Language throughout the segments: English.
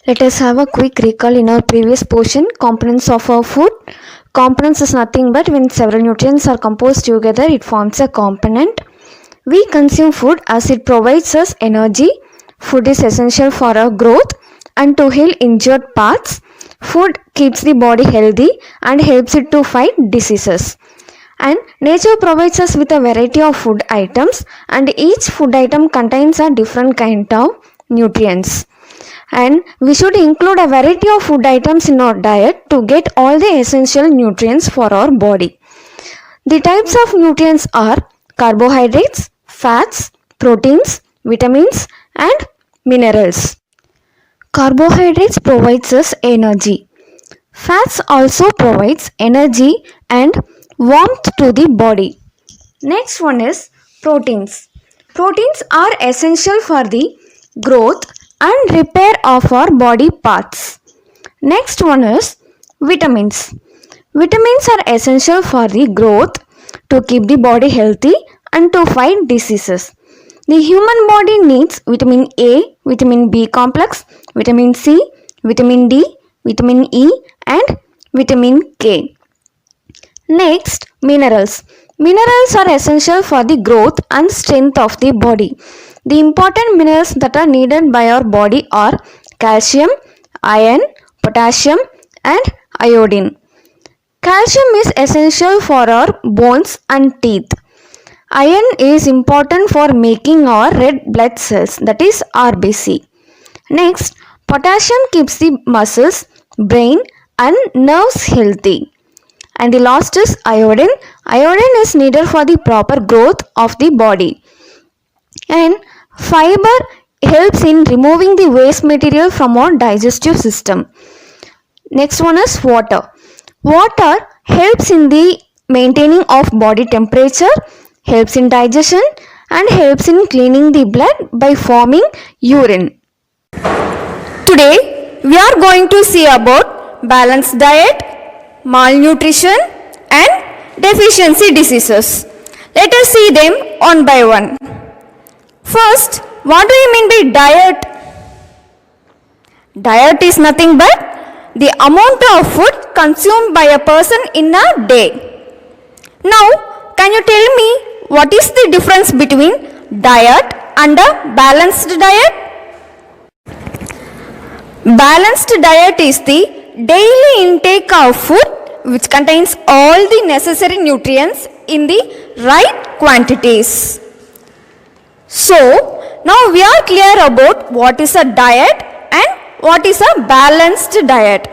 Let us have a quick recall in our previous portion. Components of our food. Components is nothing but when several nutrients are composed together, it forms a component. We consume food as it provides us energy. Food is essential for our growth and to heal injured parts. Food keeps the body healthy and helps it to fight diseases. And nature provides us with a variety of food items, and each food item contains a different kind of nutrients. And we should include a variety of food items in our diet to get all the essential nutrients for our body. The types of nutrients are carbohydrates, fats, proteins, vitamins, and minerals. Carbohydrates provides us energy. Fats also provides energy and warmth to the body. Next one is proteins. Proteins are essential for the growth and repair of our body parts. Next one is vitamins. Vitamins are essential for the growth, to keep the body healthy and to fight diseases. The human body needs vitamin A, vitamin B complex, vitamin C, vitamin D, vitamin E and vitamin K. Next, minerals. Minerals are essential for the growth and strength of the body. The important minerals that are needed by our body are calcium, iron, potassium and iodine. Calcium is essential for our bones and teeth. Iron is important for making our red blood cells, that is RBC. Next, potassium keeps the muscles, brain and nerves healthy. And the last is iodine. Iodine is needed for the proper growth of the body. And fiber helps in removing the waste material from our digestive system. Next one is water. Water helps in the maintaining of body temperature, helps in digestion and helps in cleaning the blood by forming urine. Today we are going to see about balanced diet, malnutrition and deficiency diseases. Let us see them one by one. First, what do you mean by diet? Diet is nothing but the amount of food consumed by a person in a day. Now, can you tell me what is the difference between diet and a balanced diet? Balanced diet is the daily intake of food which contains all the necessary nutrients in the right quantities. So, now we are clear about what is a diet and what is a balanced diet.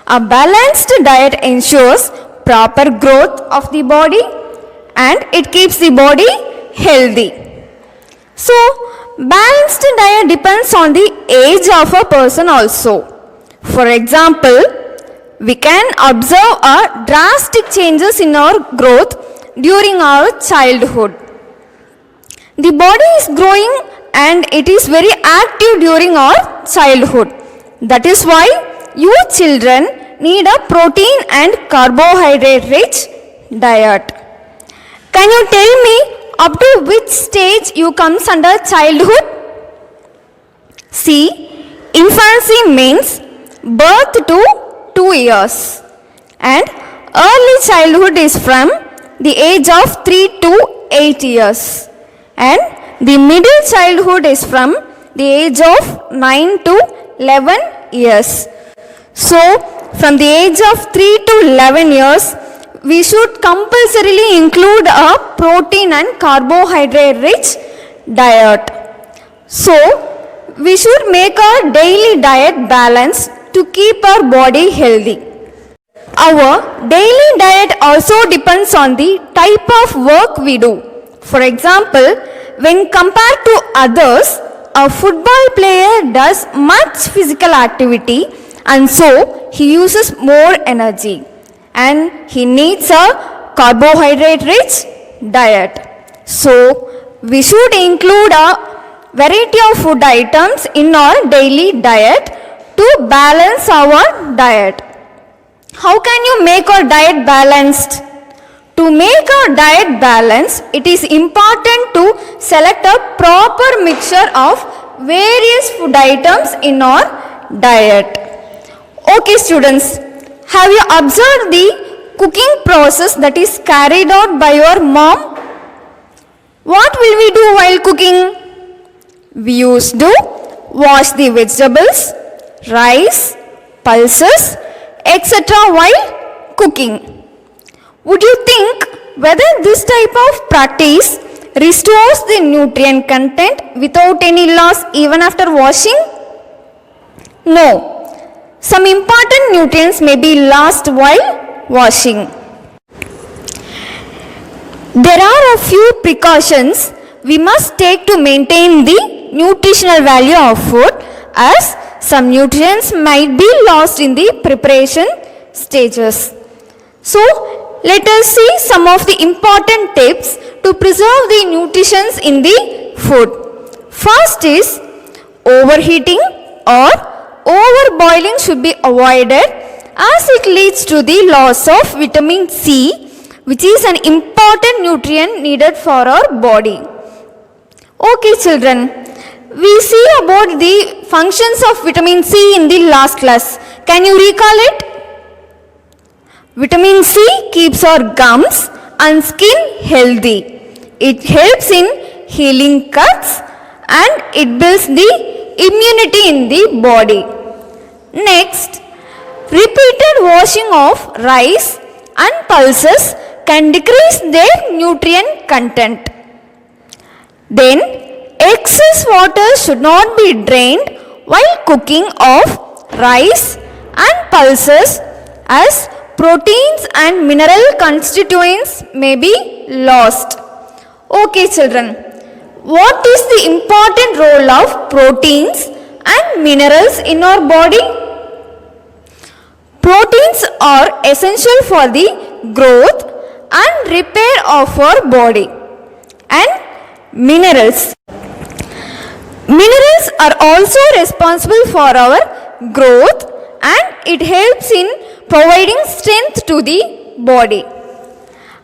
A balanced diet ensures proper growth of the body and it keeps the body healthy. So, balanced diet depends on the age of a person also. For example, we can observe a drastic changes in our growth during our childhood. The body is growing and it is very active during our childhood. That is why you children need a protein and carbohydrate rich diet. Can you tell me up to which stage you comes under childhood? See, infancy means birth to 2 years and early childhood is from the age of 3 to 8 years and the middle childhood is from the age of 9 to 11 years. So, from the age of 3 to 11 years, we should compulsorily include a protein and carbohydrate rich diet. So, we should make our daily diet balanced to keep our body healthy. Our daily diet also depends on the type of work we do. For example, when compared to others, a football player does much physical activity and so he uses more energy and he needs a carbohydrate rich diet. So, we should include a variety of food items in our daily diet to balance our diet. How can you make our diet balanced? To make our diet balanced, it is important to select a proper mixture of various food items in our diet. Okay students, have you observed the cooking process that is carried out by your mom? What will we do while cooking? We used to wash the vegetables, rice, pulses, etc. while cooking. Would you think whether this type of practice restores the nutrient content without any loss even after washing? No. Some important nutrients may be lost while washing. There are a few precautions we must take to maintain the nutritional value of food, as some nutrients might be lost in the preparation stages. So, let us see some of the important tips to preserve the nutrition in the food. First is overheating or overboiling should be avoided, as it leads to the loss of vitamin C, which is an important nutrient needed for our body. Okay children, we see about the functions of vitamin C in the last class. Can you recall it? Vitamin C keeps our gums and skin healthy. It helps in healing cuts and it builds the immunity in the body. Next, repeated washing of rice and pulses can decrease their nutrient content. Then, excess water should not be drained while cooking of rice and pulses, as proteins and mineral constituents may be lost. Okay children, what is the important role of proteins and minerals in our body? Proteins are essential for the growth and repair of our body. And minerals are also responsible for our growth and it helps in providing strength to the body.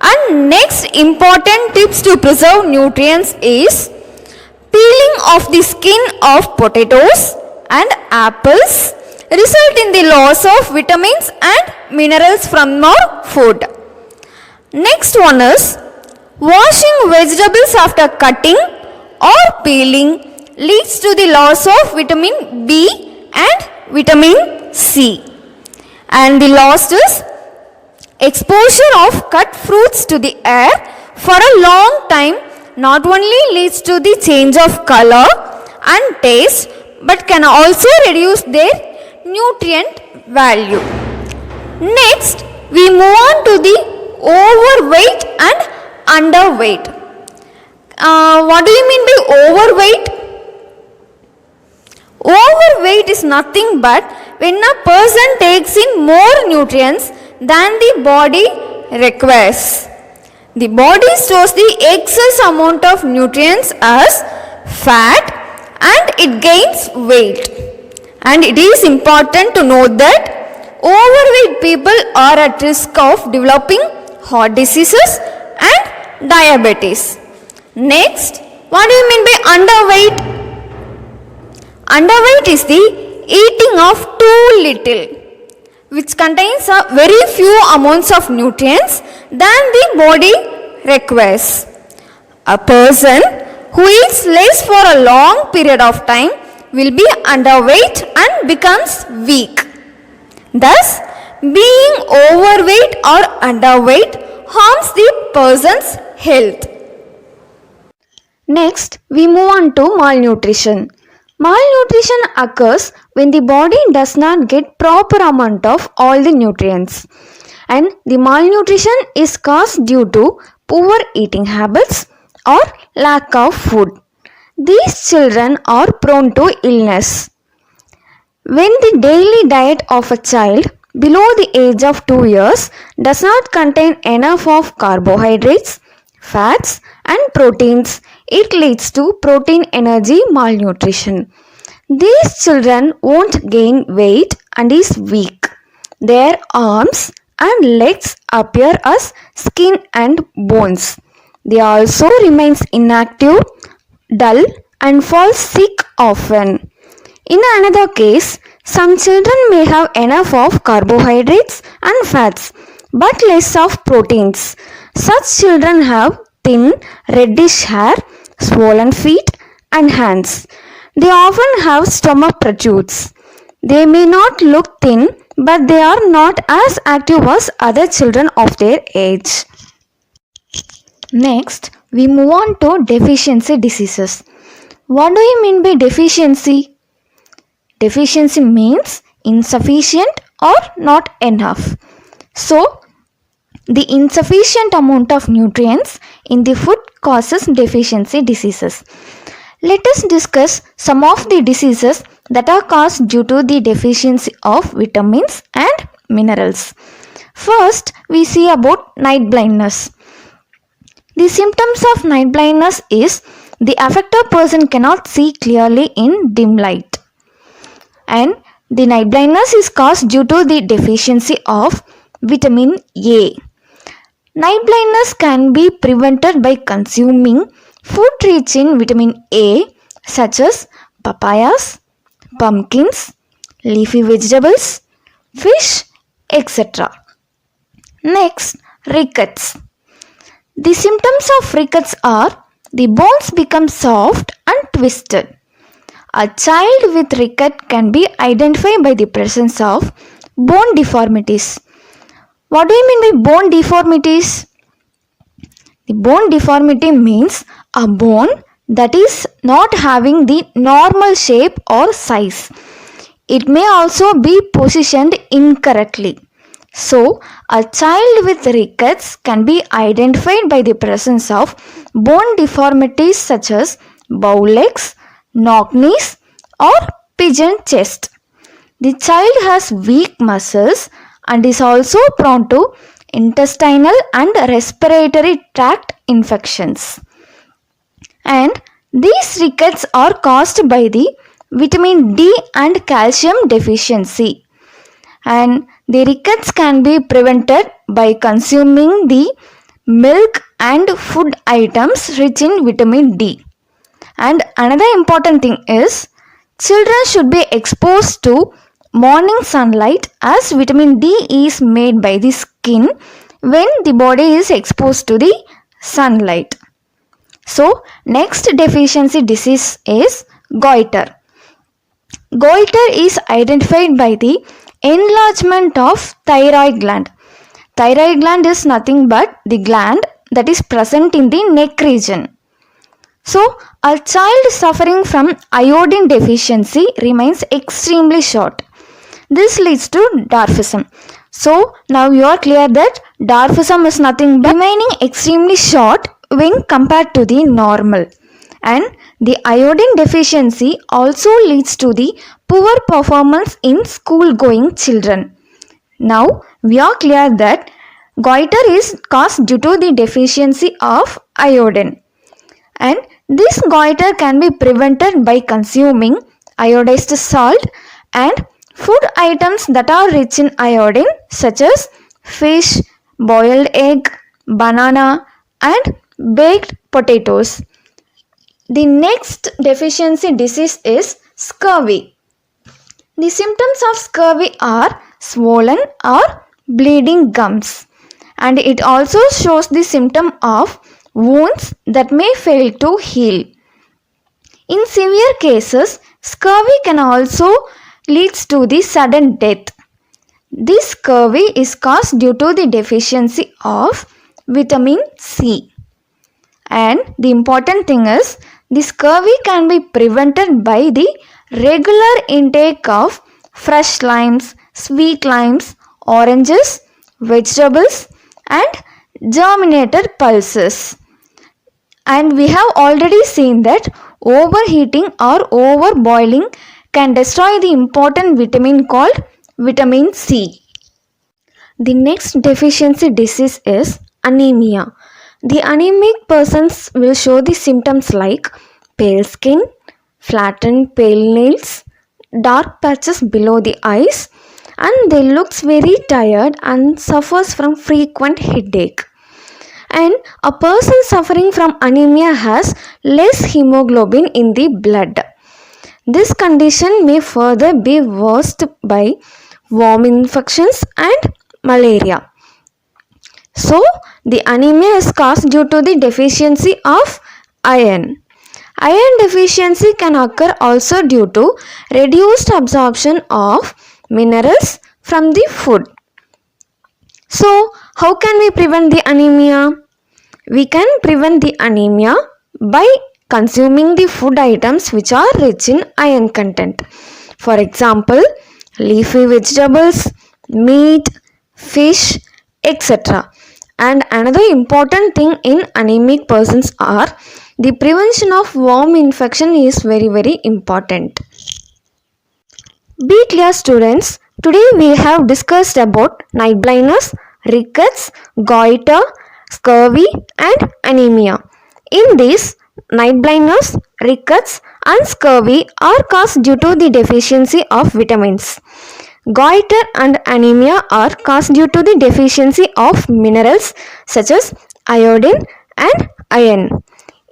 And next important tips to preserve nutrients is peeling off the skin of potatoes and apples result in the loss of vitamins and minerals from our food. Next one is washing vegetables after cutting or peeling leads to the loss of vitamin B and vitamin C. And the last is exposure of cut fruits to the air for a long time not only leads to the change of color and taste but can also reduce their nutrient value. Next, we move on to the overweight and underweight. What do you mean by overweight? Overweight is nothing but when a person takes in more nutrients than the body requires. The body stores the excess amount of nutrients as fat and it gains weight. And it is important to note that overweight people are at risk of developing heart diseases and diabetes. Next, what do you mean by underweight? Underweight is the eating of too little, which contains a very few amounts of nutrients than the body requires. A person who eats less for a long period of time will be underweight and becomes weak. Thus, being overweight or underweight harms the person's health. Next, we move on to malnutrition. Malnutrition occurs when the body does not get proper amount of all the nutrients, and the malnutrition is caused due to poor eating habits or lack of food. These children are prone to illness. When the daily diet of a child below the age of 2 years does not contain enough of carbohydrates, fats and proteins, it leads to protein energy malnutrition. These children won't gain weight and is weak. Their arms and legs appear as skin and bones. They also remain inactive, dull and fall sick often. In another case, Some children may have enough of carbohydrates and fats but less of proteins. Such children have thin, reddish hair, swollen feet, and hands. They often have stomach protrudes. They may not look thin, but they are not as active as other children of their age. Next, we move on to deficiency diseases. What do you mean by deficiency? Deficiency means insufficient or not enough. So, the insufficient amount of nutrients in the food causes deficiency diseases. Let us discuss some of the diseases that are caused due to the deficiency of vitamins and minerals. First, we see about night blindness. The symptoms of night blindness is the affected person cannot see clearly in dim light. And the night blindness is caused due to the deficiency of vitamin A. Night blindness can be prevented by consuming food rich in vitamin A such as papayas, pumpkins, leafy vegetables, fish, etc. Next, rickets. The symptoms of rickets are the bones become soft and twisted. A child with ricket can be identified by the presence of bone deformities. What do you mean by bone deformities? The bone deformity means a bone that is not having the normal shape or size. It may also be positioned incorrectly. So, a child with rickets can be identified by the presence of bone deformities such as bow legs, knock knees, or pigeon chest. The child has weak muscles and is also prone to intestinal and respiratory tract infections. And these rickets are caused by the vitamin D and calcium deficiency. And the rickets can be prevented by consuming the milk and food items rich in vitamin D. And another important thing is children should be exposed to morning sunlight as vitamin D is made by the skin when the body is exposed to the sunlight. So, next deficiency disease is goiter. Goiter is identified by the enlargement of thyroid gland. Thyroid gland is nothing but the gland that is present in the neck region. So, a child suffering from iodine deficiency remains extremely short. This leads to dwarfism. So, now you are clear that dwarfism is nothing but remaining extremely short when compared to the normal. And the iodine deficiency also leads to the poor performance in school going children. Now, we are clear that goiter is caused due to the deficiency of iodine. And this goiter can be prevented by consuming iodized salt and food items that are rich in iodine such as fish, boiled egg, banana and baked potatoes. The next deficiency disease is scurvy. The symptoms of scurvy are swollen or bleeding gums, and it also shows the symptom of wounds that may fail to heal. In severe cases, scurvy can also lead to the sudden death. This scurvy is caused due to the deficiency of vitamin C. And the important thing is, the scurvy can be prevented by the regular intake of fresh limes, sweet limes, oranges, vegetables and germinated pulses. And we have already seen that overheating or overboiling can destroy the important vitamin called vitamin C. The next deficiency disease is anemia. The anemic persons will show the symptoms like pale skin, flattened pale nails, dark patches below the eyes, and they looks very tired and suffers from frequent headache. And a person suffering from anemia has less hemoglobin in the blood. This condition may further be worsened by worm infections and malaria. So, the anemia is caused due to the deficiency of iron. Iron deficiency can occur also due to reduced absorption of minerals from the food. So, how can we prevent the anemia? We can prevent the anemia by consuming the food items which are rich in iron content. For example, leafy vegetables, meat, fish, etc. And another important thing in anemic persons are the prevention of worm infection is very important. Be clear students, today we have discussed about night blindness, rickets, goiter, scurvy and anemia. In this, night blindness, rickets and scurvy are caused due to the deficiency of vitamins. Goiter and anemia are caused due to the deficiency of minerals such as iodine and iron.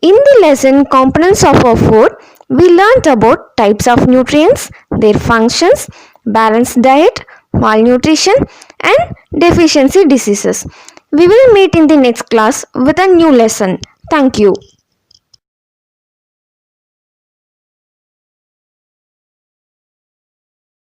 In the lesson Components of our food, we learnt about types of nutrients, their functions, balanced diet, malnutrition and deficiency diseases. We will meet in the next class with a new lesson. Thank you.